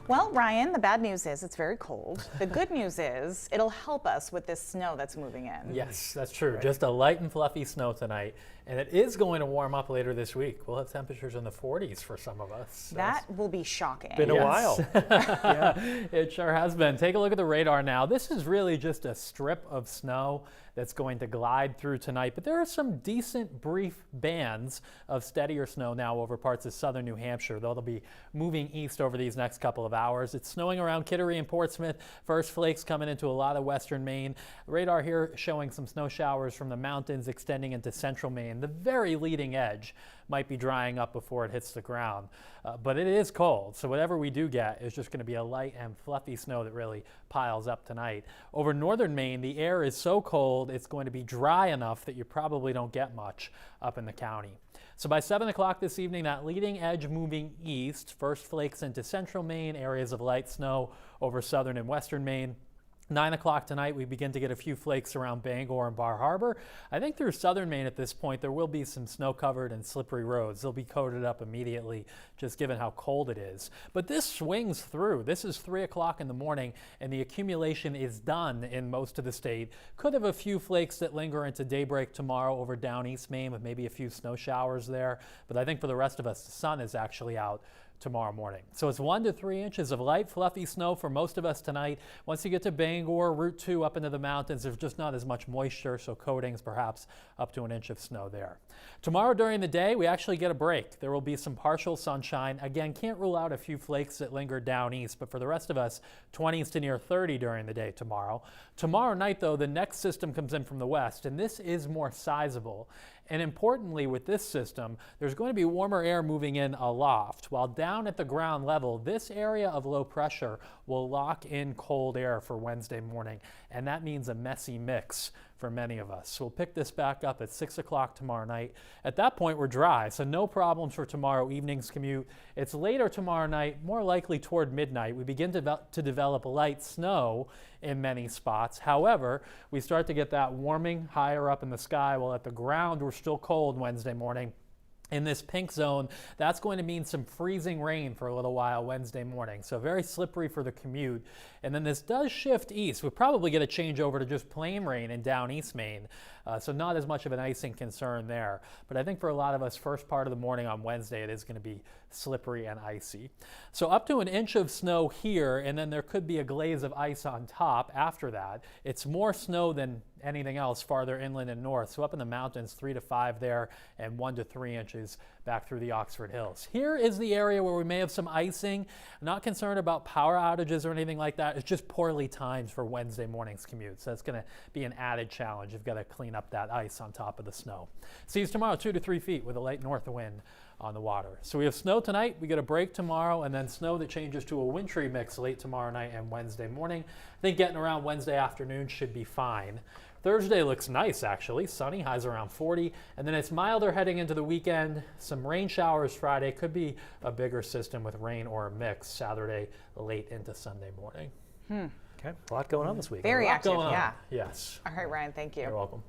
Well, Ryan, the bad news is it's very cold. The good news is it'll help us with this snow that's moving in. Yes, that's true. Right. Just a light and fluffy snow tonight, and it is going to warm up later this week. We'll have temperatures in the 40s for some of us. That will be shocking. Been a while. Yeah, it sure has been. Take a look at the radar now. This is really just a strip of snow that's going to glide through tonight, but there are some decent brief bands of steadier snow now over parts of southern New Hampshire. They'll be moving east over these next couple of hours. It's snowing around Kittery and Portsmouth. First flakes coming into a lot of western Maine. Radar here showing some snow showers from the mountains extending into central Maine. The very leading edge might be drying up before it hits the ground, but it is cold, so whatever we do get is just going to be a light and fluffy snow that really piles up tonight. Over northern Maine, the air is so cold it's going to be dry enough that you probably don't get much up in the county. So by 7 o'clock this evening, that leading edge moving east, first flakes into central Maine, areas of light snow over southern and western Maine. 9 o'clock tonight, we begin to get a few flakes around Bangor and Bar Harbor. I think through southern Maine at this point, there will be some snow-covered and slippery roads. They'll be coated up immediately, just given how cold it is. But this swings through. This is 3 o'clock in the morning, and the accumulation is done in most of the state. Could have a few flakes that linger into daybreak tomorrow over down East Maine, with maybe a few snow showers there. But I think for the rest of us, the sun is actually out tomorrow morning. So it's 1 to 3 inches of light, fluffy snow for most of us tonight. Once you get to Bangor, Route 2 up into the mountains, there's just not as much moisture, so coatings perhaps up to an inch of snow there. Tomorrow during the day, we actually get a break. There will be some partial sunshine. Again, can't rule out a few flakes that linger down east, but for the rest of us, 20s to near 30 during the day tomorrow. Tomorrow night, though, the next system comes in from the west, and this is more sizable. And importantly, with this system, there's going to be warmer air moving in aloft, while down at the ground level, this area of low pressure will lock in cold air for Wednesday morning, and that means a messy mix for many of us. So we'll pick this back up at 6 o'clock tomorrow night. At that point, we're dry, so no problems for tomorrow evening's commute. It's later tomorrow night, more likely toward midnight. We begin to develop light snow in many spots. However, we start to get that warming higher up in the sky, while at the ground we're still cold Wednesday morning. In this pink zone, that's going to mean some freezing rain for a little while Wednesday morning. So very slippery for the commute. And then this does shift east. We'll probably get a change over to just plain rain in down East Maine. So not as much of an icing concern there. But I think for a lot of us, first part of the morning on Wednesday, it is going to be slippery and icy. So up to an inch of snow here, and then there could be a glaze of ice on top after that. It's more snow than anything else farther inland and north. So up in the mountains, 3 to 5 there, and 1 to 3 inches back through the Oxford Hills. Here is the area where we may have some icing. Not concerned about power outages or anything like that. It's just poorly timed for Wednesday morning's commute. So it's going to be an added challenge. You've got to clean up that ice on top of the snow. Seas tomorrow, 2 to 3 feet with a light north wind on the water. So we have snow tonight, we get a break tomorrow, and then snow that changes to a wintry mix late tomorrow night and Wednesday morning. I think getting around Wednesday afternoon should be fine. Thursday looks nice, actually. Sunny, highs around 40, and then it's milder heading into the weekend. Some rain showers Friday. Could be a bigger system with rain or a mix Saturday late into Sunday morning. Okay, a lot going on this week. Very active, going on. yeah. Yes. All right, Ryan, thank you. You're welcome.